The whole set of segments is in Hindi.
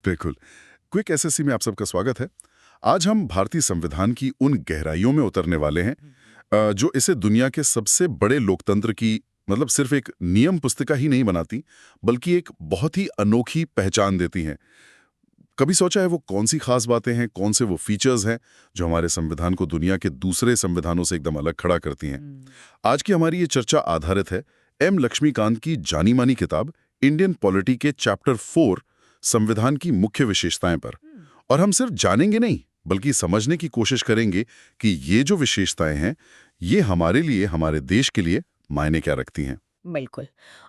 बिल्कुल। क्विक एसएससी में आप सबका स्वागत है। आज हम भारतीय संविधान की उन गहराइयों में उतरने वाले हैं जो इसे दुनिया के सबसे बड़े लोकतंत्र की मतलब सिर्फ एक नियम पुस्तिका ही नहीं बनाती, बल्कि एक बहुत ही अनोखी पहचान देती हैं। कभी सोचा है वो कौन सी खास बातें हैं, कौन से वो फीचर्स हैं जो हमारे संविधान को दुनिया के दूसरे संविधानों से एकदम अलग खड़ा करती हैं? आज की हमारी ये चर्चा आधारित है एम लक्ष्मीकांत की जानी मानी किताब इंडियन पॉलिटी के चैप्टर 4 संविधान की मुख्य विशेषताएं पर। और हम सिर्फ जानेंगे नहीं, बल्कि समझने की कोशिश करेंगे कि ये जो विशेषताएं हैं ये हमारे लिए, हमारे देश के लिए मायने क्या रखती हैं। बिल्कुल।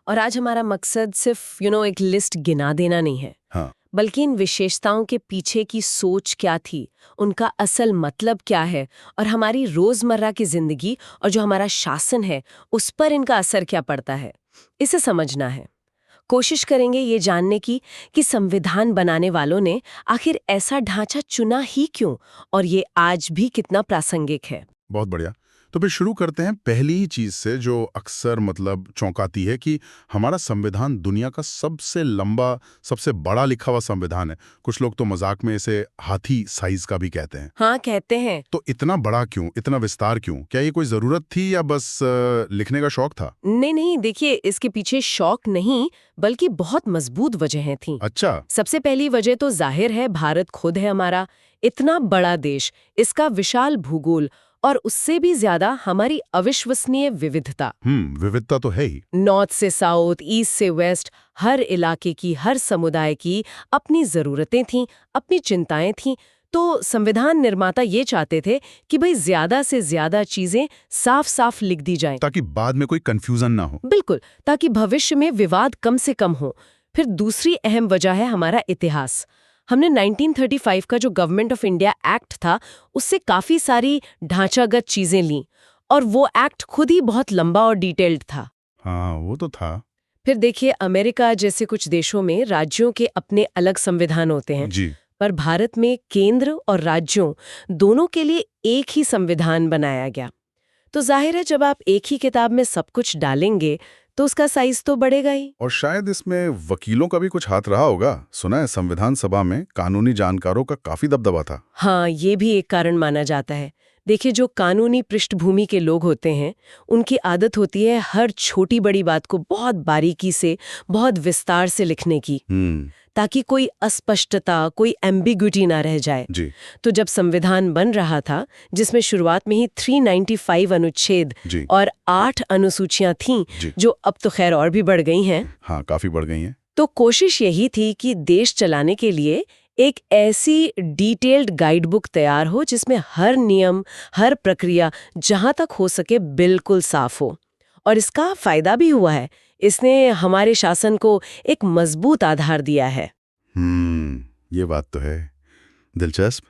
और आज हमारा मकसद सिर्फ एक लिस्ट गिना देना नहीं है, हाँ, बल्कि इन विशेषताओं के पीछे की सोच क्या थी, उनका असल मतलब क्या है और हमारी रोजमर्रा की जिंदगी और जो हमारा शासन है उस पर इनका असर क्या पड़ता है, इसे समझना है। कोशिश करेंगे ये जानने की कि संविधान बनाने वालों ने आखिर ऐसा ढांचा चुना ही क्यों और ये आज भी कितना प्रासंगिक है। बहुत बढ़िया। तो फिर शुरू करते हैं पहली ही चीज से जो अक्सर मतलब चौंकाती है कि हमारा संविधान दुनिया का सबसे लंबा, सबसे बड़ा लिखा हुआ संविधान है। कुछ लोग तो मजाक में इसे हाथी साइज का भी कहते हैं। हाँ, कहते हैं। तो इतना बड़ा क्यों, इतना विस्तार क्यों? क्या ये कोई जरूरत थी या बस लिखने का शौक था? नहीं, देखिए, इसके पीछे शौक नहीं बल्कि बहुत मजबूत वजहें थीं। अच्छा। सबसे पहली वजह तो जाहिर है, भारत खुद है हमारा। इतना बड़ा देश, इसका विशाल भूगोल और उससे भी ज्यादा हमारी अविश्वसनीय विविधता। विविधता तो है ही। नॉर्थ से साउथ, ईस्ट से वेस्ट, हर इलाके की, हर समुदाय की अपनी जरूरतें थीं, अपनी चिंताएं थीं। तो संविधान निर्माता ये चाहते थे कि भाई ज्यादा से ज्यादा चीजें साफ साफ लिख दी जाएं, ताकि बाद में कोई कंफ्यूजन ना हो। बिल्कुल, ताकि भविष्य में विवाद कम से कम हो। फिर दूसरी अहम वजह है हमारा इतिहास। हमने 1935 का जो गवर्नमेंट ऑफ इंडिया एक्ट था, उससे काफी सारी ढांचागत चीजें लीं, और वो एक्ट खुद ही बहुत लंबा और डिटेल्ड था। हाँ, वो तो था। फिर देखिए, अमेरिका जैसे कुछ देशों में राज्यों के अपने अलग संविधान होते हैं, जी। पर भारत में केंद्र और राज्यों दोनों के लिए एक ही संविधान बनाया गया। तो जाहिर है, जब आप एक ही किताब में सब कुछ डालेंगे तो उसका साइज तो बढ़ेगा ही। और शायद इसमें वकीलों का भी कुछ हाथ रहा होगा। सुना है संविधान सभा में कानूनी जानकारों का काफी दबदबा था। हाँ, ये भी एक कारण माना जाता है। देखिए, जो कानूनी पृष्ठभूमि के लोग होते हैं, उनकी आदत होती है हर छोटी बड़ी बात को बहुत बारीकी से, बहुत विस्तार से लिखने की, ताकि कोई अस्पष्टता, कोई एम्बिग्विटी ना रह जाए। जी। तो जब संविधान बन रहा था, जिसमें शुरुआत में ही 395 अनुच्छेद जी। और 8 अनुसूचियां थीं, जी। जो अब तो खैर और भी बढ़ गई हैं, हाँ, काफी बढ़ गई हैं। तो कोशिश यही थी कि देश चलाने के लिए एक ऐसी डिटेल्ड गाइडबुक तैयार हो जिसमें हर नियम, हर प्रक्रिया जहां तक हो सके बिल्कुल साफ हो। और इसका फायदा भी हुआ है। इसने हमारे शासन को एक मजबूत आधार दिया है। ये बात तो है। दिलचस्प।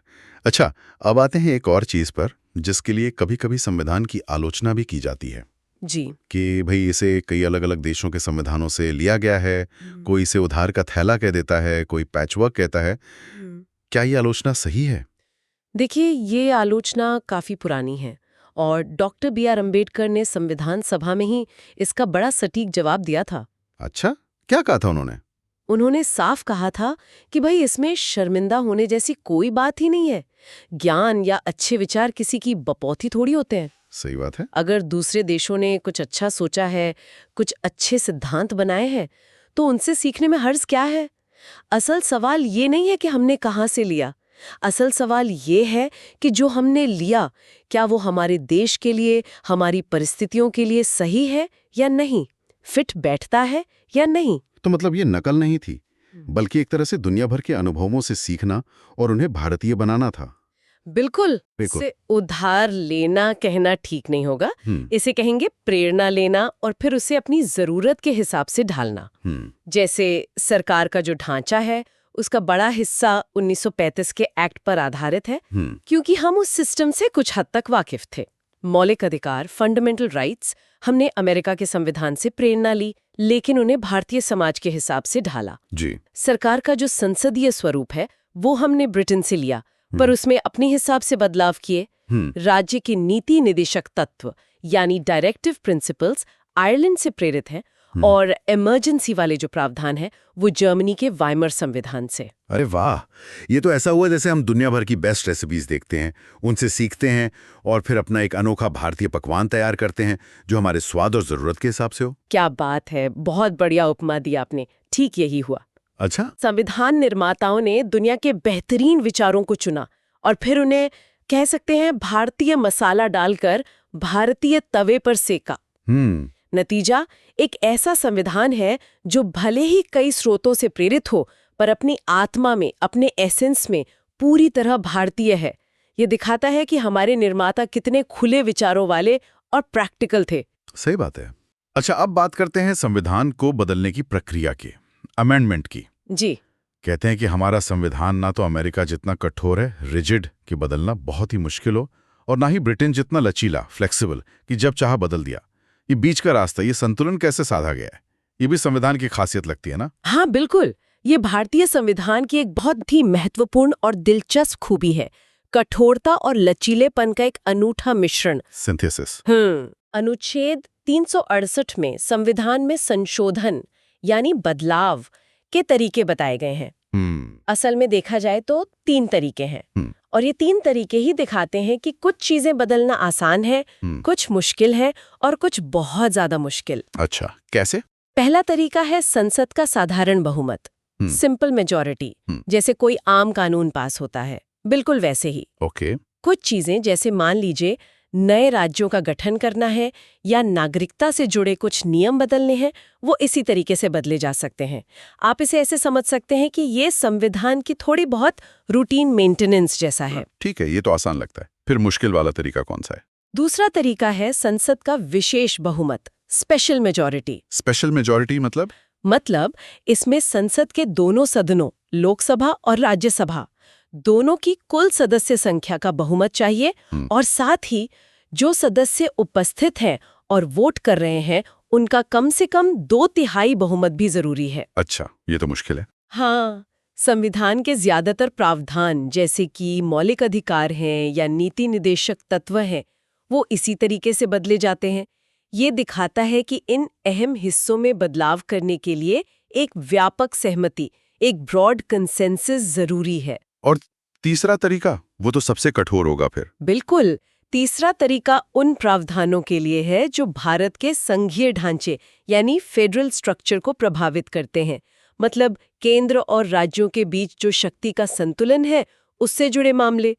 अच्छा, अब आते हैं एक और चीज पर जिसके लिए कभी-कभी संविधान की आलोचना भी की जाती है जी। कि भाई इसे कई अलग-अलग देशों के संविधानों से लिया गया है। कोई इसे उधार का थैला कह देता है, कोई पैचवर्क कहता है। क्या ये आलोचना सही है? देखिए, ये आलोचना काफी पुरानी है और डॉक्टर बी आर अम्बेडकर ने संविधान सभा में ही इसका बड़ा सटीक जवाब दिया था। अच्छा, क्या कहा था उन्होंने? उन्होंने साफ कहा था कि भाई इसमें शर्मिंदा होने जैसी कोई बात ही नहीं है। ज्ञान या अच्छे विचार किसी की बपौती थोड़ी होते हैं। सही बात है। अगर दूसरे देशों ने कुछ अच्छा सोचा है, कुछ अच्छे सिद्धांत बनाए हैं, तो उनसे सीखने में हर्ज क्या है? असल सवाल ये नहीं है कि हमने कहाँ से लिया। असल सवाल ये है कि जो हमने लिया, क्या वो हमारे देश के लिए, हमारी परिस्थितियों के लिए सही है या नहीं, फिट बैठता है या नहीं। तो मतलब ये नकल नहीं थी, बल्कि एक तरह से दुनिया भर के अनुभवों से सीखना और उन्हें भारतीय बनाना था। बिल्कुल। से उधार लेना कहना ठीक नहीं होगा। इसे कहेंगे प्रेरणा लेना और फिर उसे अपनी जरूरत के हिसाब से ढालना। जैसे सरकार का जो ढांचा है, उसका बड़ा हिस्सा 1935 के एक्ट पर आधारित है, क्योंकि हम उस सिस्टम से कुछ हद तक वाकिफ थे। मौलिक अधिकार, फंडामेंटल राइट्स, हमने अमेरिका के संविधान से प्रेरणा ली, लेकिन उन्हें भारतीय समाज के हिसाब से ढाला। जी। सरकार का जो संसदीय स्वरूप है, वो हमने ब्रिटेन से लिया, पर उसमें अपने हिसाब से बदलाव किए। राज्य के नीति निदेशक तत्व यानी डायरेक्टिव प्रिंसिपल्स आयरलैंड से प्रेरित हैं और इमरजेंसी वाले जो प्रावधान है वो जर्मनी के वाइमर संविधान से। अरे वाह, ये तो ऐसा हुआ जैसे हम दुनिया भर की बेस्ट रेसिपीज देखते हैं, उनसे सीखते हैं और फिर अपना एक अनोखा भारतीय पकवान तैयार करते हैं जो हमारे स्वाद और जरूरत के हिसाब से हो। क्या बात है, बहुत बढ़िया उपमा दी आपने। ठीक यही हुआ। अच्छा, संविधान निर्माताओं ने दुनिया के बेहतरीन विचारों को चुना और फिर उन्हें कह सकते हैं भारतीय मसाला डालकर भारतीय तवे पर सेका। नतीजा एक ऐसा संविधान है जो भले ही कई स्रोतों से प्रेरित हो पर अपनी आत्मा में, अपने एसेंस में पूरी तरह भारतीय है। ये दिखाता है कि हमारे निर्माता कितने खुले विचारों वाले और प्रैक्टिकल थे। सही बात है। अच्छा, अब बात करते हैं संविधान को बदलने की प्रक्रिया की, अमेंडमेंट की। जी। कहते हैं कि हमारा संविधान ना तो अमेरिका जितना कठोर है, रिजिड, कि बदलना बहुत ही मुश्किल हो, और ना ही ब्रिटेन जितना लचीला, फ्लेक्सिबल, कि जब चाहा बदल दिया। ये बीच का रास्ता, ये संतुलन कैसे साधा गया है, ये भी संविधान की खासियत लगती है ना? हाँ बिल्कुल, ये भारतीय संविधान की एक बहुत ही महत्वपूर्ण और दिलचस्प खूबी है। कठोरता और लचीलेपन का एक अनूठा मिश्रण। सिंथेसिस। अनुच्छेद 368 में संविधान में संशोधन यानी बदलाव के तरीके बताए गए हैं। असल में देखा जाए तो 3 तरीके हैं और ये 3 तरीके ही दिखाते हैं कि कुछ चीजें बदलना आसान है, कुछ मुश्किल है और कुछ बहुत ज्यादा मुश्किल। अच्छा, कैसे? पहला तरीका है संसद का साधारण बहुमत, सिंपल मेजॉरिटी, जैसे कोई आम कानून पास होता है, बिल्कुल वैसे ही। ओके। कुछ चीजें जैसे मान लीजिए नए राज्यों का गठन करना है या नागरिकता से जुड़े कुछ नियम बदलने हैं, वो इसी तरीके से बदले जा सकते हैं। आप इसे ऐसे समझ सकते हैं कि ये संविधान की थोड़ी बहुत रूटीन मेंटेनेंस जैसा है। ठीक है, ये तो आसान लगता है। फिर मुश्किल वाला तरीका कौन सा है? दूसरा तरीका है संसद का विशेष बहुमत, स्पेशल मेजॉरिटी। स्पेशल मेजॉरिटी मतलब इसमें संसद के दोनों सदनों, लोकसभा और राज्यसभा, दोनों की कुल सदस्य संख्या का बहुमत चाहिए और साथ ही जो सदस्य उपस्थित हैं और वोट कर रहे हैं उनका कम से कम 2/3 बहुमत भी जरूरी है। अच्छा, ये तो मुश्किल है। हाँ, संविधान के ज्यादातर प्रावधान जैसे कि मौलिक अधिकार हैं या नीति निर्देशक तत्व हैं, वो इसी तरीके से बदले जाते हैं। ये दिखाता है कि इन अहम हिस्सों में बदलाव करने के लिए एक व्यापक सहमति, एक ब्रॉड कंसेंसस जरूरी है। और तीसरा तरीका, वो तो सबसे कठोर होगा फिर। बिल्कुल, तीसरा तरीका उन प्रावधानों के लिए है जो भारत के संघीय ढांचे यानी फेडरल स्ट्रक्चर को प्रभावित करते हैं। मतलब केंद्र और राज्यों के बीच जो शक्ति का संतुलन है, उससे जुड़े मामले।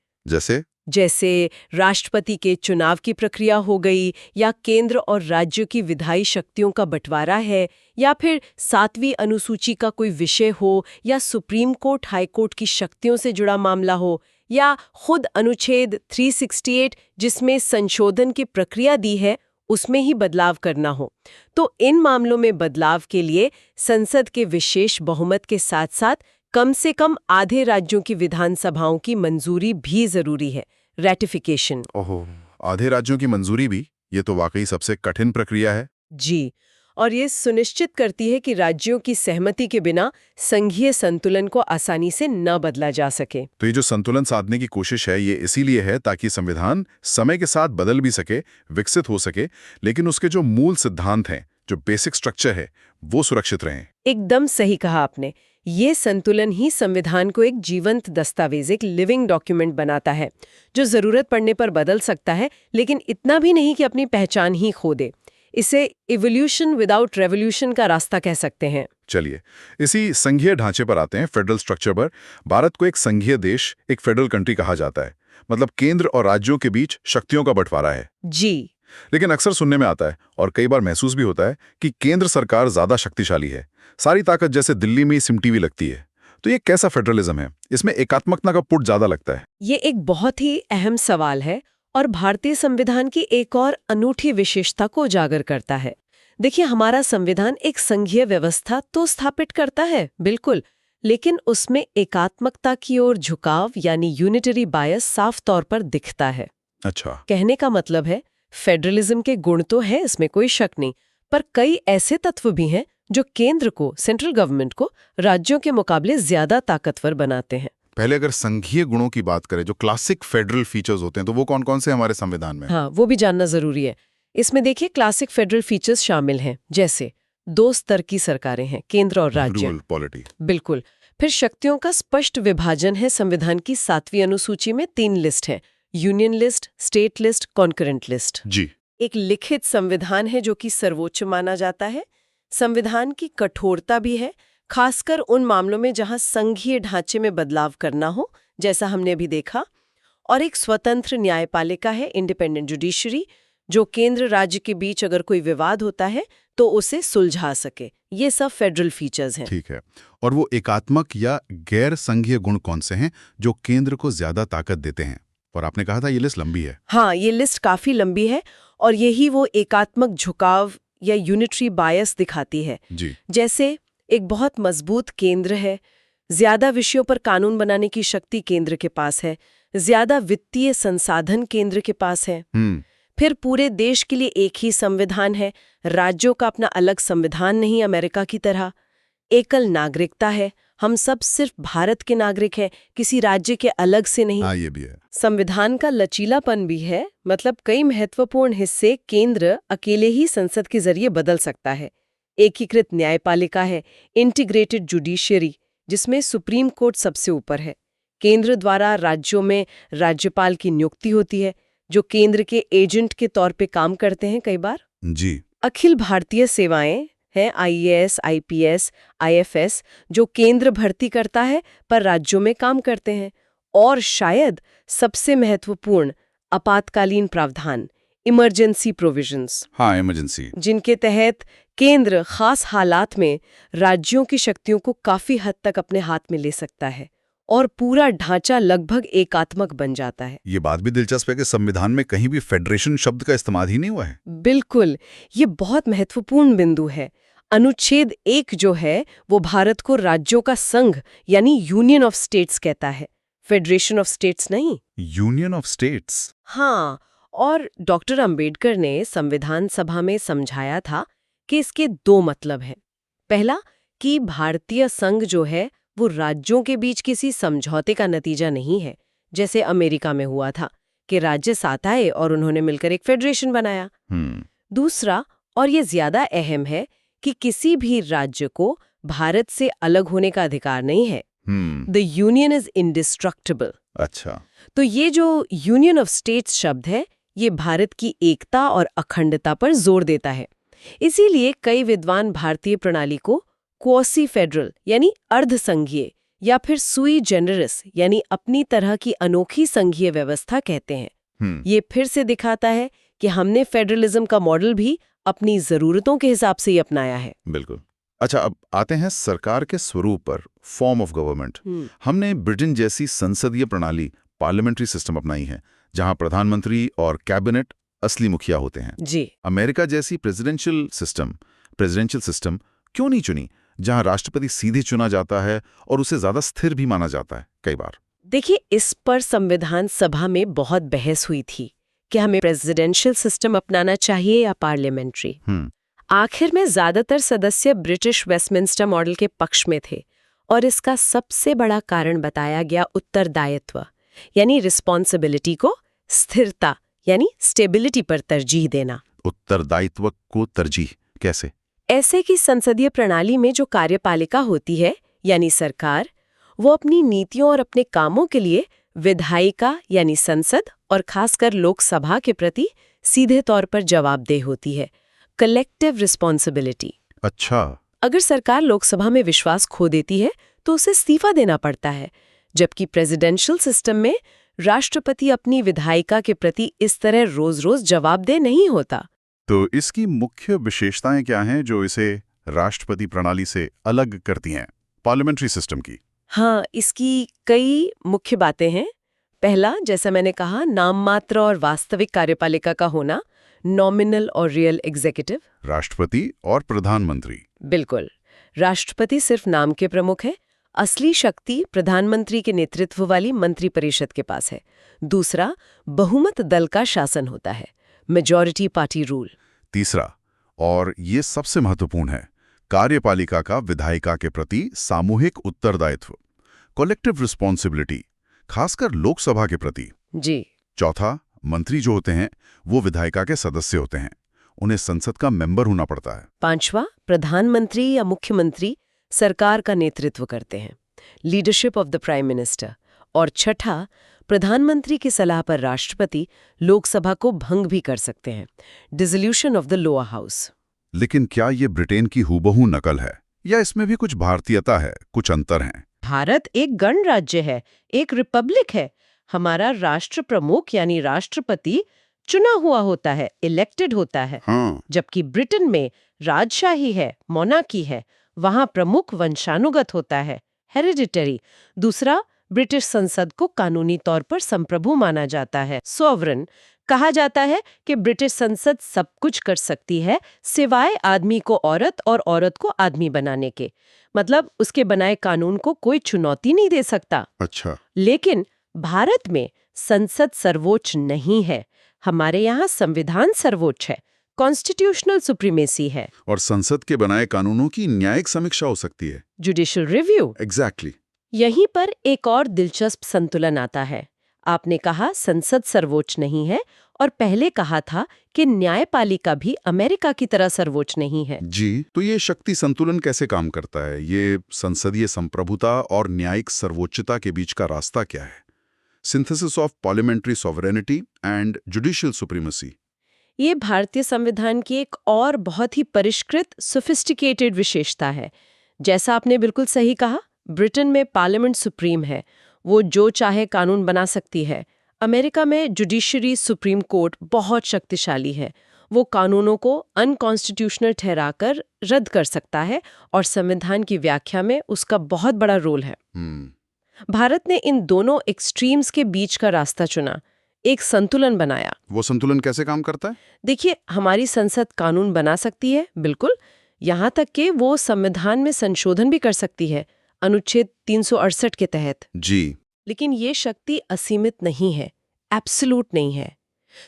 जैसे राष्ट्रपति के चुनाव की प्रक्रिया हो गई, या केंद्र और राज्यों की विधायी शक्तियों का बंटवारा है, या फिर 7वीं अनुसूची का कोई विषय हो, या सुप्रीम कोर्ट हाई कोर्ट की शक्तियों से जुड़ा मामला हो, या खुद अनुच्छेद 368 जिसमें संशोधन की प्रक्रिया दी है उसमें ही बदलाव करना हो। तो इन मामलों में बदलाव के लिए संसद के विशेष बहुमत के साथ साथ कम से कम आधे राज्यों की विधानसभाओं की मंजूरी भी जरूरी है, रैटिफिकेशन। ओहो, आधे राज्यों की मंजूरी भी? ये तो वाकई सबसे कठिन प्रक्रिया है। जी, और ये सुनिश्चित करती है कि राज्यों की सहमति के बिना संघीय संतुलन को आसानी से न बदला जा सके। तो ये जो संतुलन साधने की कोशिश है, ये इसीलिए है ताकि संविधान समय के साथ बदल भी सके, विकसित हो सके, लेकिन उसके जो मूल सिद्धांत हैं, जो बेसिक स्ट्रक्चर है, वो सुरक्षित रहें। एकदम सही कहा आपने। ये संतुलन ही संविधान को एक जीवंत दस्तावेज, एक लिविंग डॉक्यूमेंट बनाता है, जो जरूरत पड़ने पर बदल सकता है, लेकिन इतना भी नहीं कि अपनी पहचान ही खो दे। इसे इवोल्यूशन विदाउट रेवोल्यूशन का रास्ता कह सकते हैं। चलिए, इसी संघीय ढांचे पर आते हैं, फेडरल स्ट्रक्चर पर। भारत को एक संघीय देश, एक फेडरल कंट्री कहा जाता है। मतलब केंद्र और राज्यों के बीच शक्तियों का बंटवारा है। जी। लेकिन अक्सर सुनने में आता है और कई बार महसूस भी होता है कि केंद्र सरकार ज्यादा शक्तिशाली है, सारी ताकत जैसे दिल्ली में ही सिमटी हुई लगती है। तो ये कैसा फेडरलिज्म है? इसमें एकात्मकता का पुट ज्यादा लगता है। ये एक बहुत ही अहम सवाल है और भारतीय संविधान की एक और अनूठी विशेषता को उजागर करता है। देखिए, हमारा संविधान एक संघीय व्यवस्था तो स्थापित करता है, बिल्कुल, लेकिन उसमें एकात्मकता की ओर झुकाव यानी यूनिटरी बायस साफ तौर पर दिखता है। अच्छा। कहने का मतलब है, फेडरलिज्म के गुण तो है, इसमें कोई शक नहीं, पर कई ऐसे तत्व भी हैं जो केंद्र को, सेंट्रल गवर्नमेंट को, राज्यों के मुकाबले ज्यादा ताकतवर बनाते हैं। पहले अगर संघीय गुणों की बात करें, जो क्लासिक फेडरल फीचर्स होते हैं, तो वो कौन कौन से हमारे संविधान में? हाँ, वो भी जानना जरूरी है। इसमें देखिए, क्लासिक फेडरल फीचर्स शामिल हैं, जैसे 2 स्तर की सरकारें हैं, केंद्र और राज्य। Rural polity. बिल्कुल। फिर शक्तियों का स्पष्ट विभाजन है संविधान की 7वीं अनुसूची में 3 लिस्ट है, union list, state list, concurrent list. जी। एक लिखित संविधान है जो कि सर्वोच्च माना जाता है। संविधान की कठोरता भी है, खासकर उन मामलों में जहां संघीय ढांचे में बदलाव करना हो, जैसा हमने अभी देखा। और एक स्वतंत्र न्यायपालिका है, इंडिपेंडेंट जुडिशरी, जो केंद्र राज्य के बीच अगर कोई विवाद होता है तो उसे सुलझा सके। ये सब फेडरल फीचर्स हैं। ठीक है। और वो एकात्मक या गैर संघीय गुण कौन से हैं जो केंद्र को ज्यादा ताकत देते हैं? और आपने कहा था ये लिस्ट लंबी है। हाँ, ये लिस्ट काफी लंबी है और यही वो एकात्मक झुकाव या यूनिटरी बायस दिखाती है। जी। जैसे एक बहुत मजबूत केंद्र है, ज्यादा विषयों पर कानून बनाने की शक्ति केंद्र के पास है, ज्यादा वित्तीय संसाधन केंद्र के पास है। फिर पूरे देश के लिए एक ही संविधान है, राज्यों का अपना अलग संविधान नहीं अमेरिका की तरह। एकल नागरिकता है, हम सब सिर्फ भारत के नागरिक हैं, किसी राज्य के अलग से नहीं। हाँ, ये भी है। संविधान का लचीलापन भी है, मतलब कई महत्वपूर्ण हिस्से केंद्र अकेले ही संसद के जरिए बदल सकता है। एकीकृत न्यायपालिका है, इंटीग्रेटेड जुडिशियरी, जिसमें सुप्रीम कोर्ट सबसे ऊपर है। केंद्र द्वारा राज्यों में राज्यपाल की नियुक्ति होती है, जो केंद्र के एजेंट के तौर पे काम करते हैं कई बार। जी। अखिल भारतीय सेवाएं हैं, आईएएस, आईपीएस, आईएफएस, जो केंद्र भर्ती करता है पर राज्यों में काम करते हैं। और शायद सबसे महत्वपूर्ण, आपातकालीन प्रावधान, इमरजेंसी प्रोविजंस। हाँ, इमरजेंसी। जिनके तहत केंद्र खास हालात में राज्यों की शक्तियों को काफी हद तक अपने हाथ में ले सकता है और पूरा ढांचा लगभग एकात्मक बन जाता है। ये बात भी दिलचस्प है कि संविधान में कहीं भी फेडरेशन शब्द का इस्तेमाल ही नहीं हुआ है। बिल्कुल, ये बहुत महत्वपूर्ण बिंदु है। अनुच्छेद 1 जो है वो भारत को राज्यों का संघ यानी यूनियन ऑफ स्टेट्स कहता है, फेडरेशन ऑफ स्टेट्स नहीं। Union of states. हाँ, और डॉक्टर अंबेडकर ने संविधान सभा में समझाया था कि इसके 2 मतलब हैं। पहला कि भारतीय संघ जो है वो राज्यों के बीच किसी समझौते का नतीजा नहीं है, जैसे अमेरिका में हुआ था कि राज्य साथ आए और उन्होंने मिलकर एक फेडरेशन बनाया। दूसरा, और ये ज्यादा अहम है, कि किसी भी राज्य को भारत से अलग होने का अधिकार नहीं है। The union is indestructible. अच्छा। तो ये जो यूनियन ऑफ स्टेट्स शब्द है, ये भारत की एकता और अखंडता पर जोर देता है। इसीलिए कई विद्वान भारतीय प्रणाली को क्वासी फेडरल यानी अर्ध संघीय या फिर सुई जेनरस यानी अपनी तरह की अनोखी संघीय व्यवस्था कहते हैं। ये फिर से दिखाता है कि हमने फेडरलिज्म का मॉडल भी अपनी जरूरतों के हिसाब से ही अपनाया है। बिल्कुल। अच्छा, अब आते हैं सरकार के स्वरूप पर, फॉर्म ऑफ गवर्नमेंट। हमने ब्रिटेन जैसी संसदीय प्रणाली, पार्लियामेंट्री सिस्टम अपनाई है, जहां प्रधानमंत्री और कैबिनेट असली मुखिया होते हैं। जी। अमेरिका जैसी प्रेसिडेंशियल सिस्टम क्यों नहीं चुनी, जहां राष्ट्रपति सीधे चुना जाता है और उसे ज्यादा स्थिर भी माना जाता है कई बार? देखिए, इस पर संविधान सभा में बहुत बहस हुई थी कि हमें प्रेसिडेंशियल सिस्टम अपनाना चाहिए या पार्लियामेंट्री। आखिर में ज्यादातर सदस्य ब्रिटिश वेस्टमिंस्टर मॉडल के पक्ष में थे और इसका सबसे बड़ा कारण बताया गया उत्तरदायित्व यानी रिस्पॉन्सिबिलिटी को स्थिरता यानी स्टेबिलिटी पर तरजीह देना। उत्तरदायित्व को तरजीह कैसे? ऐसे कि संसदीय प्रणाली में जो कार्यपालिका होती है यानी सरकार, वो अपनी नीतियों और अपने कामों के लिए विधायिका यानी संसद और खासकर लोकसभा के प्रति सीधे तौर पर जवाबदेह होती है। Collective responsibility. अच्छा। अगर सरकार लोकसभा में विश्वास खो देती है तो उसे इस्तीफा देना पड़ता है, जबकि प्रेसिडेंशियल सिस्टम में राष्ट्रपति अपनी विधायिका के प्रति इस तरह रोज-रोज जवाबदेह नहीं होता। तो इसकी मुख्य विशेषताएं क्या हैं जो इसे राष्ट्रपति प्रणाली से अलग करती हैं पार्लियामेंट्री सिस्टम की? हाँ, इसकी कई मुख्य बातें हैं। पहला, जैसा मैंने कहा, नाममात्र और वास्तविक कार्यपालिका का होना, नॉमिनल और रियल एग्जीक्यूटिव। राष्ट्रपति और प्रधानमंत्री। बिल्कुल, राष्ट्रपति सिर्फ नाम के प्रमुख है, असली शक्ति प्रधानमंत्री के नेतृत्व वाली मंत्रिपरिषद के पास है। दूसरा, बहुमत दल का शासन होता है, मेजॉरिटी पार्टी रूल। तीसरा, और ये सबसे महत्वपूर्ण है, कार्यपालिका का विधायिका के प्रति सामूहिक उत्तरदायित्व, कलेक्टिव रिस्पॉन्सिबिलिटी, खासकर लोकसभा के प्रति। जी। चौथा, मंत्री जो होते हैं वो विधायिका के सदस्य होते हैं, उन्हें संसद का मेंबर होना पड़ता है। 5वां, प्रधानमंत्री या मुख्यमंत्री सरकार का नेतृत्व करते हैं, leadership of the prime minister. और 6ठा, प्रधानमंत्री की सलाह पर राष्ट्रपति लोकसभा को भंग भी कर सकते हैं, dissolution of the lower house. लेकिन क्या ये ब्रिटेन की हूबहू नकल है या इसमें भी कुछ भारतीयता है, कुछ अंतर हैं? भारत एक गणराज्य है, एक रिपब्लिक है। हमारा राष्ट्र प्रमुख यानी राष्ट्रपति चुना हुआ होता है, इलेक्टेड होता है। हाँ। जबकि ब्रिटेन में राजशाही है, मोनार्की है, वहां प्रमुख वंशानुगत होता है, हेरिडिटरी। दूसरा, ब्रिटिश संसद को कानूनी तौर पर संप्रभु माना जाता है, सॉवरन। कहा जाता है कि ब्रिटिश संसद सब कुछ कर सकती है सिवाय आदमी को औरत और औरत को आदमी बनाने के। मतलब उसके बनाए कानून को कोई चुनौती नहीं दे सकता। अच्छा। लेकिन भारत में संसद सर्वोच्च नहीं है। हमारे यहाँ संविधान सर्वोच्च है, कॉन्स्टिट्यूशनल सुप्रीमेसी है। और संसद के बनाए कानूनों की न्यायिक समीक्षा हो सकती है। Judicial review. एग्जैक्टली। यहीं पर एक और दिलचस्प संतुलन आता है। आपने कहा संसद सर्वोच्च नहीं है, और पहले कहा था कि न्यायपालिका भी अमेरिका की तरह सर्वोच्च नहीं है। जी, तो ये शक्ति संतुलन कैसे काम करता है? ये संसदीय संप्रभुता और न्यायिक सर्वोच्चता के बीच का रास्ता क्या है? Synthesis of parliamentary sovereignty and judicial supremacy. ये भारतीय संविधान की एक और बहुत ही परिष्कृत, सोफिस्टिकेटेड विशेषता है। जैसा आपने बिल्कुल सही कहा, ब्रिटेन में पार्लियामेंट सुप्रीम है, वो जो चाहे कानून बना सकती है। अमेरिका में जुडिशरी सुप्रीम कोर्ट बहुत शक्तिशाली है, वो कानूनों को अनकॉन्स्टिट्यूशनल ठहराकर रद्द कर सकता है, और संविधान की व्याख्या में उसका बहुत बड़ा रोल है। भारत ने इन दोनों एक्सट्रीम्स के बीच का रास्ता चुना, एक संतुलन बनाया। वो संतुलन कैसे काम करता है? देखिए, हमारी संसद कानून बना सकती है, बिल्कुल, यहाँ तक कि वो संविधान में संशोधन भी कर सकती है, अनुच्छेद 368 के तहत। जी। लेकिन ये शक्ति असीमित नहीं है, एब्सोल्यूट नहीं है।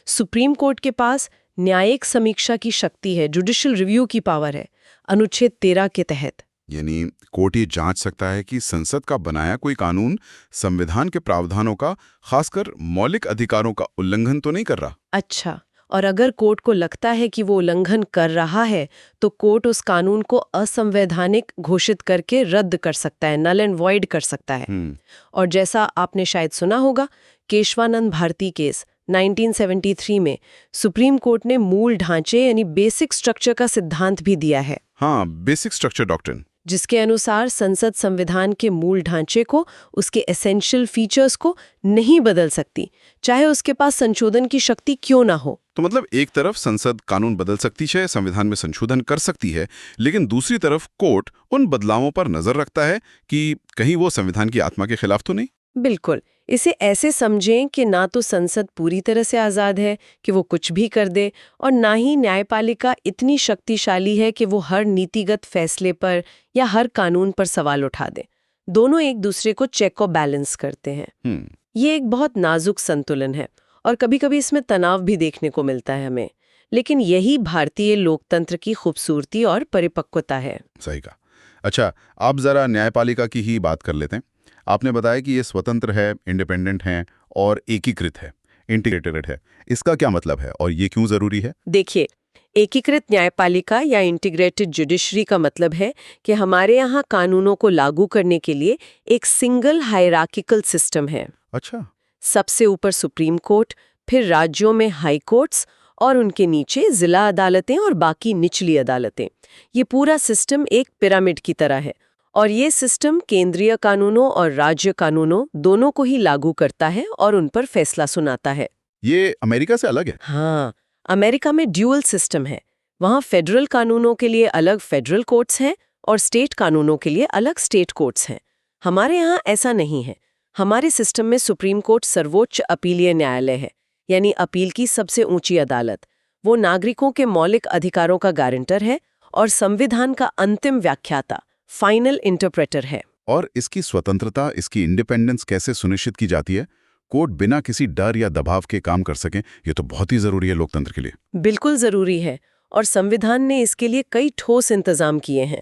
सुप्रीम कोर्ट के पास न्यायिक समीक्षा की शक्ति है, जुडिशियल रिव्यू की पावर है, अनुच्छेद 13 के तहत। यानी कोर्ट ये जांच सकता है कि संसद का बनाया कोई कानून संविधान के प्रावधानों का, खासकर मौलिक अधिकारों का उल्लंघन तो नहीं कर रहा। अच्छा, और अगर कोर्ट को लगता है कि वो उल्लंघन कर रहा है, तो कोर्ट उस कानून को असंवैधानिक घोषित करके रद्द कर सकता है, नल एंड वॉइड कर सकता है। और जैसा आपने शायद सुना होगा, केशवानंद भारती केस 1973 में सुप्रीम कोर्ट ने मूल ढांचे यानी बेसिक स्ट्रक्चर का सिद्धांत भी दिया है। हाँ, बेसिक स्ट्रक्चर डॉक्ट्रिन, जिसके अनुसार संसद संविधान के मूल ढांचे को, उसके एसेंशियल फीचर्स को नहीं बदल सकती, चाहे उसके पास संशोधन की शक्ति क्यों ना हो। तो मतलब एक तरफ संसद कानून बदल सकती है, संविधान में संशोधन कर सकती है, लेकिन दूसरी तरफ कोर्ट उन बदलावों पर नजर रखता है कि कहीं वो संविधान की आत्मा के खिलाफ तो नहीं। बिल्कुल, इसे ऐसे समझें कि ना तो संसद पूरी तरह से आज़ाद है कि वो कुछ भी कर दे, और ना ही न्यायपालिका इतनी शक्तिशाली है कि वो हर नीतिगत फैसले पर या हर कानून पर सवाल उठा दे। दोनों एक दूसरे को चेक और बैलेंस करते हैं। ये एक बहुत नाजुक संतुलन है, और कभी-कभी इसमें तनाव भी देखने को मिलता है हमें। लेकिन यही भारतीय लोकतंत्र की खूबसूरती और परिपक्वता है। सही कहा। अच्छा, आप जरा न्यायपालिका की ही बात कर लेते हैं। आपने बताया कि ये स्वतंत्र है, इंडिपेंडेंट है और एकीकृत है, इंटीग्रेटेड है। इसका क्या मतलब है और ये क्यों जरूरी है? देखिए, एकीकृत न्यायपालिका या इंटीग्रेटेड जुडिशरी का मतलब है कि हमारे यहाँ कानूनों को लागू करने के लिए एक सिंगल हायरार्किकल सिस्टम है। अच्छा। सबसे ऊपर सुप्रीम कोर्ट, फिर राज्यों में हाई कोर्ट्स, और उनके नीचे जिला अदालतें और बाकी निचली अदालतें। ये पूरा सिस्टम एक पिरामिड की तरह है, और ये सिस्टम केंद्रीय कानूनों और राज्य कानूनों दोनों को ही लागू करता है और उन पर फैसला सुनाता है। ये अमेरिका से अलग है? हाँ, अमेरिका में ड्यूअल सिस्टम है। वहाँ फेडरल कानूनों के लिए अलग फेडरल कोर्ट्स हैं और स्टेट कानूनों के लिए अलग स्टेट कोर्ट्स हैं। हमारे यहाँ ऐसा नहीं है। हमारे सिस्टम में सुप्रीम कोर्ट सर्वोच्च अपीलीय न्यायालय है, यानी अपील की सबसे ऊंची अदालत। वो नागरिकों के मौलिक अधिकारों का गारंटर है और संविधान का अंतिम व्याख्याता, फाइनल इंटरप्रेटर है। और इसकी स्वतंत्रता, इसकी इंडिपेंडेंस कैसे सुनिश्चित की जाती है? कोर्ट बिना किसी डर या दबाव के काम कर सकें, ये तो बहुत ही जरूरी है लोकतंत्र के लिए। बिल्कुल जरूरी है, और संविधान ने इसके लिए कई ठोस इंतजाम किए हैं।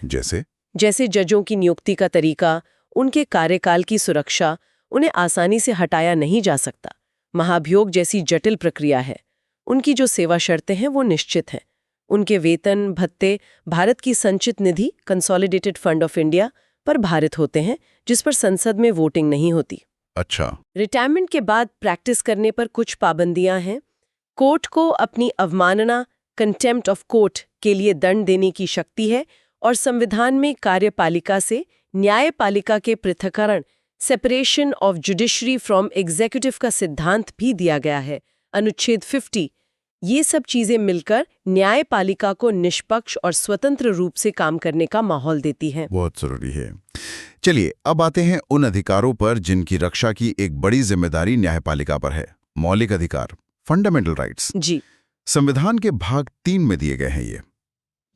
जैसे जजों की नियुक्ति का तरीका, उनके कार्यकाल की सुरक्षा, उन्हें आसानी से हटाया नहीं जा सकता। महाभियोग जैसी जटिल प्रक्रिया है। उनकी जो सेवा शर्तें हैं वो निश्चित हैं। उनके वेतन भत्ते भारत की संचित निधि कंसोलिडेटेड फंड ऑफ इंडिया पर भारित होते हैं, जिस पर संसद में वोटिंग नहीं होती। अच्छा। रिटायरमेंट के बाद प्रैक्टिस करने पर कुछ पाबंदियां हैं। कोर्ट को अपनी अवमानना कंटेम्प्ट ऑफ कोर्ट के लिए दंड देने की शक्ति है और संविधान में कार्यपालिका से न्यायपालिका के पृथक्करण separation of judiciary from executive का सिद्धांत भी दिया गया है। अनुच्छेद 50 ये सब चीजें मिलकर न्यायपालिका को निष्पक्ष और स्वतंत्र रूप से काम करने का माहौल देती हैं। बहुत जरूरी है। चलिए अब आते हैं उन अधिकारों पर जिनकी रक्षा की एक बड़ी जिम्मेदारी न्यायपालिका पर है। मौलिक अधिकार, फंडामेंटल राइट्स। जी, संविधान के भाग 3 में दिए गए हैं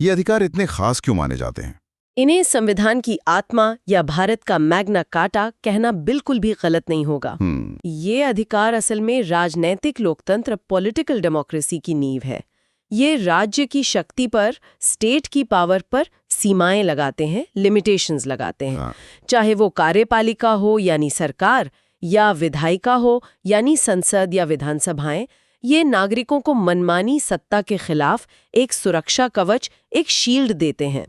ये अधिकार इतने खास क्यों माने जाते हैं? इन्हें संविधान की आत्मा या भारत का मैग्ना कार्टा कहना बिल्कुल भी गलत नहीं होगा। ये अधिकार असल में राजनैतिक लोकतंत्र पॉलिटिकल डेमोक्रेसी की नींव है। ये राज्य की शक्ति पर, स्टेट की पावर पर सीमाएं लगाते हैं, लिमिटेशंस लगाते हैं। चाहे वो कार्यपालिका हो यानी सरकार, या विधायिका हो यानी संसद या विधानसभाएं, ये नागरिकों को मनमानी सत्ता के खिलाफ एक सुरक्षा कवच, एक शील्ड देते हैं।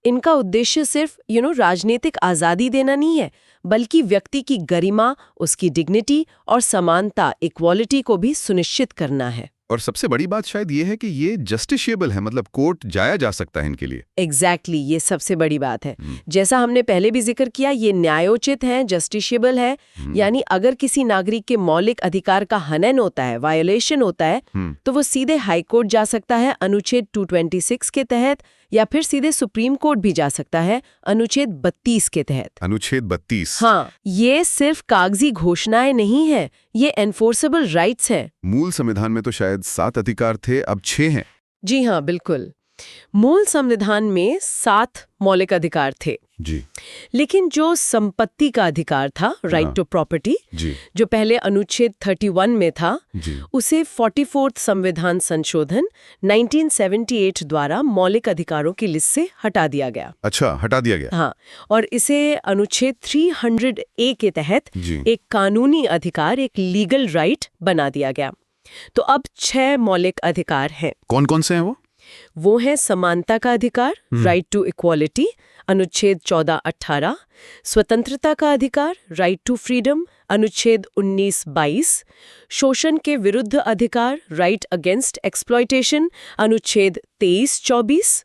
इनका उद्देश्य सिर्फ राजनीतिक आजादी देना नहीं है, बल्कि व्यक्ति की गरिमा, उसकी डिग्निटी और समानता, इक्वालिटी को भी सुनिश्चित करना है। और सबसे बड़ी बात शायद ये है कि ये जस्टिशिएबल है, मतलब कोर्ट जाया जा सकता है इनके लिए। एग्जैक्टली, ये सबसे बड़ी बात है। जैसा हमने पहले भी जिक्र किया, ये न्यायोचित है, जस्टिशिएबल है। यानी अगर किसी नागरिक के मौलिक अधिकार का हनन होता है, वायोलेशन होता है, तो वो सीधे हाई कोर्ट जा सकता है अनुच्छेद 226 के तहत, या फिर सीधे सुप्रीम कोर्ट भी जा सकता है अनुच्छेद 32 के तहत। अनुच्छेद 32। हाँ, ये सिर्फ कागजी घोषणाएं नहीं है, ये एनफोर्सेबल राइट्स हैं। मूल संविधान में तो शायद 7 अधिकार थे, अब 6 हैं। जी हाँ, बिल्कुल। मूल संविधान में 7 मौलिक अधिकार थे जी। लेकिन जो संपत्ति का अधिकार था, राइट टू प्रॉपर्टी, जो पहले अनुच्छेद 31 में था, उसे 44th संविधान संशोधन 1978 द्वारा मौलिक अधिकारों की लिस्ट से हटा दिया गया। अच्छा, हटा दिया गया। हाँ, और इसे अनुच्छेद 300A के तहत एक कानूनी अधिकार, एक लीगल राइट बना दिया गया। तो अब 6 मौलिक अधिकार हैं। कौन कौन से हैं वो है समानता का अधिकार, राइट टू इक्वालिटी, अनुच्छेद 14-18, स्वतंत्रता का अधिकार, राइट टू फ्रीडम, अनुच्छेद 19-22, शोषण के विरुद्ध अधिकार, राइट अगेंस्ट एक्सप्लॉयटेशन, अनुच्छेद 23-24,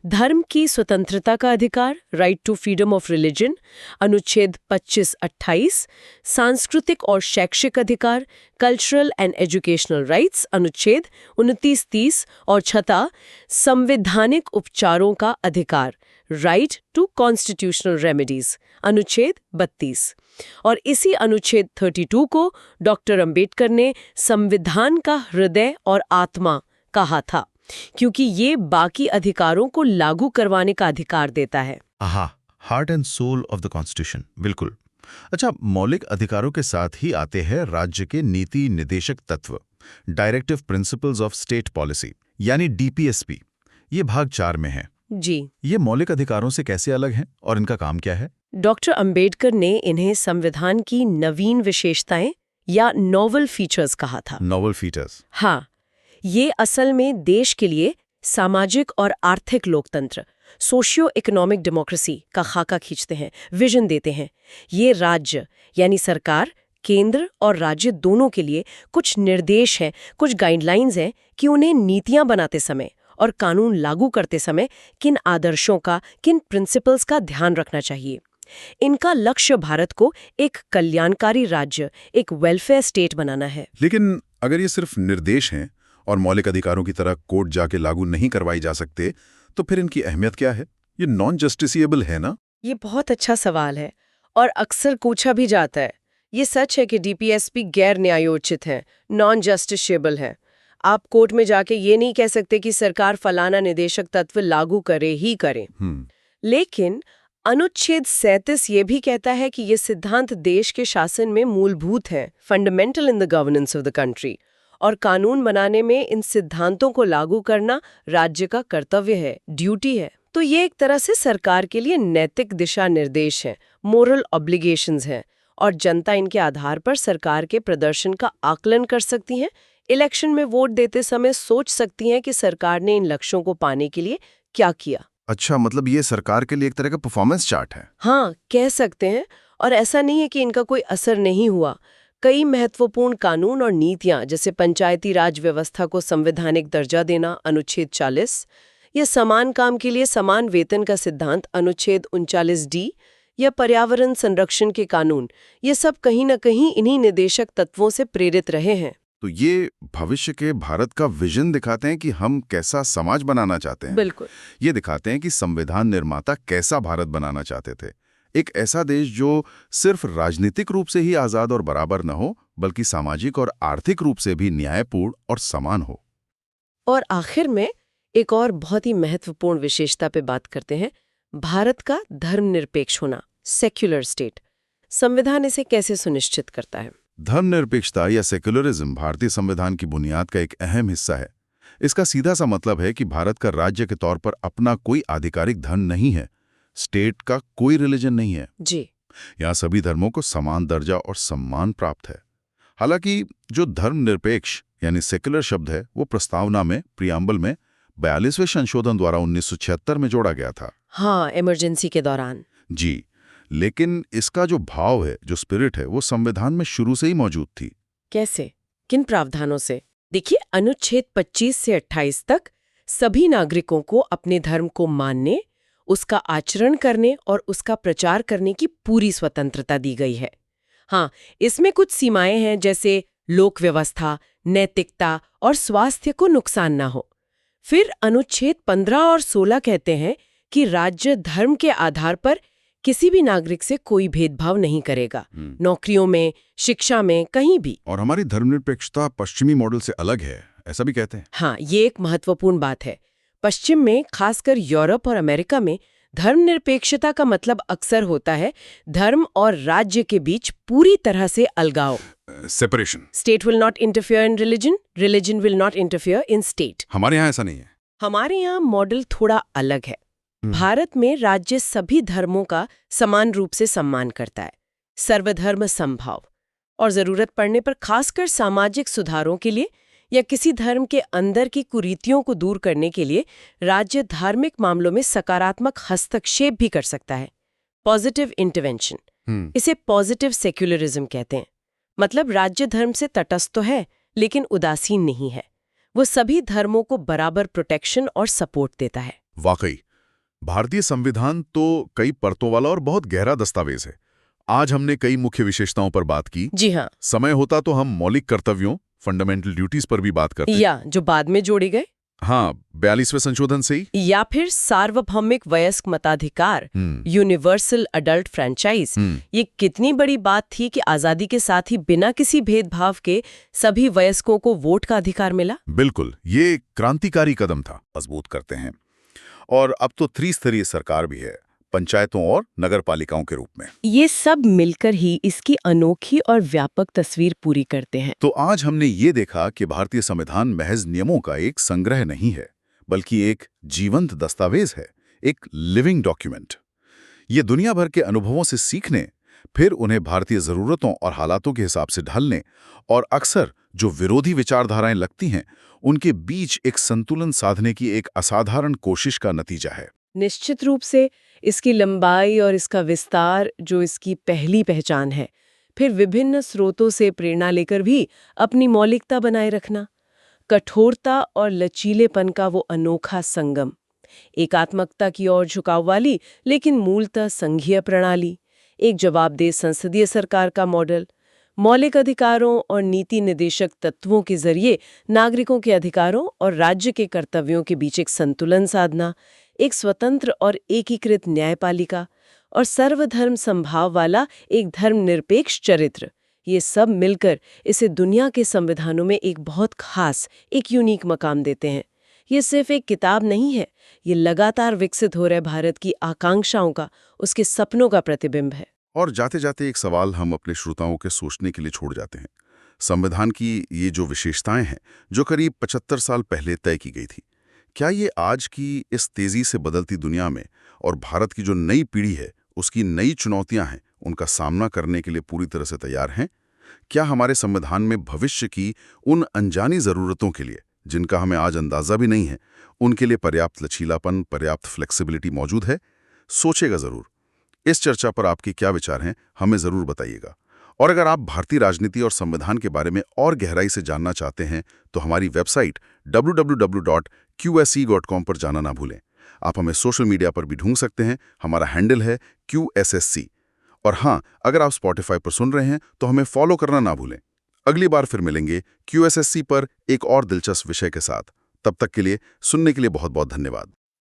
धर्म की स्वतंत्रता का अधिकार, right to freedom of religion, अनुच्छेद 25-28, सांस्कृतिक और शैक्षिक अधिकार, कल्चरल एंड एजुकेशनल राइट्स, अनुच्छेद 29-30, और छठा संवैधानिक उपचारों का अधिकार, राइट टू कॉन्स्टिट्यूशनल रेमेडीज, अनुच्छेद 32। और इसी अनुच्छेद 32 को डॉक्टर अंबेडकर ने संविधान का हृदय और आत्मा कहा था, क्योंकि ये बाकी अधिकारों को लागू करवाने का अधिकार देता है। Heart and soul of the constitution, बिल्कुल। अच्छा, मौलिक अधिकारों के साथ ही आते हैं राज्य के नीति निदेशक तत्व, directive principles of state policy, यानी DPSP। ये भाग 4 में है। जी, ये मौलिक अधिकारों से कैसे अलग हैं और इनका काम क्या है? डॉक्टर अंबेडकर ने इन्हें संविधान की नवीन विशेषताएं या नोवेल फीचर्स कहा था। Novel features? हाँ, ये असल में देश के लिए सामाजिक और आर्थिक लोकतंत्र, सोशियो इकोनॉमिक डेमोक्रेसी का खाका खींचते हैं, विजन देते हैं। ये राज्य यानी सरकार, केंद्र और राज्य दोनों के लिए कुछ निर्देश हैं, कुछ गाइडलाइंस हैं कि उन्हें नीतियां बनाते समय और कानून लागू करते समय किन आदर्शों का, किन प्रिंसिपल्स का ध्यान रखना चाहिए। इनका लक्ष्य भारत को एक कल्याणकारी राज्य, एक वेलफेयर स्टेट बनाना है। लेकिन अगर ये सिर्फ निर्देश हैं और मौलिक अधिकारों की तरह कोर्ट जाके लागू नहीं करवाई जा सकते, तो फिर इनकी अहमियत क्या है? ये नॉन जस्टिसिएबल है ना? ये बहुत अच्छा सवाल है और अक्सर पूछा भी जाता है। ये सच है कि DPSP गैर न्यायोचित है, नॉन जस्टिशिएबल है। आप कोर्ट में जाके ये नहीं कह सकते कि सरकार फलाना निदेशक तत्व लागू करे ही करे। लेकिन अनुच्छेद 37 ये भी कहता है कि ये सिद्धांत देश के शासन में मूलभूत है, fundamental in the governance of the country, और कानून बनाने में इन सिद्धांतों को लागू करना राज्य का कर्तव्य है, ड्यूटी है। तो ये एक तरह से सरकार के लिए नैतिक दिशा निर्देश है, मोरल ऑब्लिगेशंस हैं, और जनता इनके आधार पर सरकार के प्रदर्शन का आकलन कर सकती हैं। इलेक्शन में वोट देते समय सोच सकती हैं कि सरकार ने इन लक्ष्यों को पाने के लिए क्या किया। अच्छा, मतलब ये सरकार के लिए एक तरह का परफॉर्मेंस चार्ट है। हाँ, कह सकते हैं। और ऐसा नहीं है कि इनका कोई असर नहीं हुआ। कई महत्वपूर्ण कानून और नीतियां, जैसे पंचायती राज व्यवस्था को संवैधानिक दर्जा देना अनुच्छेद 40, या समान काम के लिए समान वेतन का सिद्धांत अनुच्छेद 39D, या पर्यावरण संरक्षण के कानून, ये सब कहीं न कहीं इन्हीं निदेशक तत्वों से प्रेरित रहे हैं। तो ये भविष्य के भारत का विजन दिखाते हैं कि हम कैसा समाज बनाना चाहते हैं। बिल्कुल। ये दिखाते हैं कि संविधान निर्माता कैसा भारत बनाना चाहते थे। एक ऐसा देश जो सिर्फ राजनीतिक रूप से ही आजाद और बराबर न हो, बल्कि सामाजिक और आर्थिक रूप से भी न्यायपूर्ण और समान हो। और आखिर में एक और बहुत ही महत्वपूर्ण विशेषता पे बात करते हैं, भारत का धर्मनिरपेक्ष होना, सेक्युलर स्टेट। संविधान इसे कैसे सुनिश्चित करता है? धर्मनिरपेक्षता या सेक्युलरिज्म भारतीय संविधान की बुनियाद का एक अहम हिस्सा है। इसका सीधा सा मतलब है कि भारत का राज्य के तौर पर अपना कोई आधिकारिक धर्म नहीं है, स्टेट का कोई रिलीजन नहीं है। जी। यहाँ सभी धर्मों को समान दर्जा और सम्मान प्राप्त है। हालांकि जो धर्मनिरपेक्ष यानी सेक्युलर शब्द है, वो प्रस्तावना में प्रियम्बल में 42वें संशोधन द्वारा 1976 में जोड़ा गया था। हाँ, इमरजेंसी के दौरान। जी, लेकिन इसका जो भाव है, जो स्पिरिट है, वो संविधान में शुरू से ही मौजूद थी। कैसे? किन प्रावधानों से? देखिए, अनुच्छेद 25 से 28 तक सभी नागरिकों को अपने धर्म को मानने, उसका आचरण करने और उसका प्रचार करने की पूरी स्वतंत्रता दी गई है। हाँ, इसमें कुछ सीमाएं हैं, जैसे लोक व्यवस्था, नैतिकता और स्वास्थ्य को नुकसान ना हो। फिर अनुच्छेद 15 और 16 कहते हैं कि राज्य धर्म के आधार पर किसी भी नागरिक से कोई भेदभाव नहीं करेगा, नौकरियों में, शिक्षा में, कहीं भी। और हमारी धर्मनिरपेक्षता पश्चिमी मॉडल से अलग है, ऐसा भी कहते हैं। हाँ, ये एक महत्वपूर्ण बात है। पश्चिम में, खासकर यूरोप और अमेरिका में, धर्मनिरपेक्षता का मतलब अक्सर होता है धर्म और राज्य के बीच पूरी तरह से अलगाव। Separation. State will not interfere in religion, religion will not interfere in state. हमारे यहाँ ऐसा नहीं है। हमारे यहाँ मॉडल थोड़ा अलग है। भारत में राज्य सभी धर्मों का समान रूप से सम्मान करता है, सर्वधर्म समभाव, और जरूरत पड़ने पर खासकर सामाजिक सुधारों के लिए या किसी धर्म के अंदर की कुरीतियों को दूर करने के लिए राज्य धार्मिक मामलों में सकारात्मक हस्तक्षेप भी कर सकता है। पॉजिटिव इंटरवेंशन, इसे पॉजिटिव सेक्युलरिज्म कहते हैं। मतलब राज्य धर्म से तटस्थ तो है, लेकिन उदासीन नहीं है। वो सभी धर्मों को बराबर प्रोटेक्शन और सपोर्ट देता है। वाकई भारतीय संविधान तो कई परतों वाला और बहुत गहरा दस्तावेज है। आज हमने कई मुख्य विशेषताओं पर बात की। जी हाँ। समय होता तो हम मौलिक कर्तव्यों, फंडामेंटल ड्यूटीज पर भी बात करते, या जो बाद में जोड़े गए। हाँ, 42वें संशोधन से ही, या फिर सार्वभौमिक वयस्क मताधिकार, यूनिवर्सल अडल्ट फ्रेंचाइज। ये कितनी बड़ी बात थी कि आजादी के साथ ही बिना किसी भेदभाव के सभी वयस्कों को वोट का अधिकार मिला। बिल्कुल, ये क्रांतिकारी कदम था। मजबूत करते हैं। और अब तो त्रिस्तरीय सरकार भी है, पंचायतों और नगरपालिकाओं के रूप में। ये सब मिलकर ही इसकी अनोखी और व्यापक तस्वीर पूरी करते हैं। तो आज हमने ये देखा कि भारतीय संविधान महज नियमों का एक संग्रह नहीं है, बल्कि एक जीवंत दस्तावेज है, एक लिविंग डॉक्यूमेंट। ये दुनिया भर के अनुभवों से सीखने, फिर उन्हें भारतीय जरूरतों और हालातों के हिसाब से ढालने, और अक्सर जो विरोधी विचारधाराएं लगती हैं, उनके बीच एक संतुलन साधने की एक असाधारण कोशिश का नतीजा है। निश्चित रूप से इसकी लंबाई और इसका विस्तार जो इसकी पहली पहचान है, फिर विभिन्न स्रोतों से प्रेरणा लेकर भी अपनी मौलिकता बनाए रखना, कठोरता और लचीलेपन का वो अनोखा संगम, एकात्मकता की ओर झुकाव वाली लेकिन मूलतः संघीय प्रणाली, एक जवाबदेह संसदीय सरकार का मॉडल, मौलिक अधिकारों और नीति निदेशक तत्वों के जरिए नागरिकों के अधिकारों और राज्य के कर्तव्यों के बीच एक संतुलन साधना, एक स्वतंत्र और एकीकृत न्यायपालिका और सर्वधर्म संभाव वाला एक धर्मनिरपेक्ष चरित्र, ये सब मिलकर इसे दुनिया के संविधानों में एक बहुत खास, एक यूनिक मकाम देते हैं। ये सिर्फ एक किताब नहीं है, ये लगातार विकसित हो रहे भारत की आकांक्षाओं का, उसके सपनों का प्रतिबिंब है। और जाते जाते एक सवाल हम अपने श्रोताओं के सोचने के लिए छोड़ जाते हैं। संविधान की ये जो विशेषताएं हैं, जो करीब 75 साल पहले तय की गई थी, क्या ये आज की इस तेजी से बदलती दुनिया में और भारत की जो नई पीढ़ी है, उसकी नई चुनौतियां हैं, उनका सामना करने के लिए पूरी तरह से तैयार हैं? क्या हमारे संविधान में भविष्य की उन अनजानी ज़रूरतों के लिए, जिनका हमें आज अंदाज़ा भी नहीं है, उनके लिए पर्याप्त लचीलापन, पर्याप्त फ्लेक्सिबिलिटी मौजूद है? सोचेगा ज़रूर। इस चर्चा पर आपके क्या विचार हैं, हमें ज़रूर बताइएगा। और अगर आप भारतीय राजनीति और संविधान के बारे में और गहराई से जानना चाहते हैं, तो हमारी वेबसाइट www.qse.com पर जाना ना भूलें। आप हमें सोशल मीडिया पर भी ढूंढ सकते हैं, हमारा हैंडल है QSSC। और हाँ, अगर आप स्पॉटिफाई पर सुन रहे हैं तो हमें फॉलो करना ना भूलें। अगली बार फिर मिलेंगे QSSC पर एक और दिलचस्प विषय के साथ। तब तक के लिए सुनने के लिए बहुत बहुत धन्यवाद।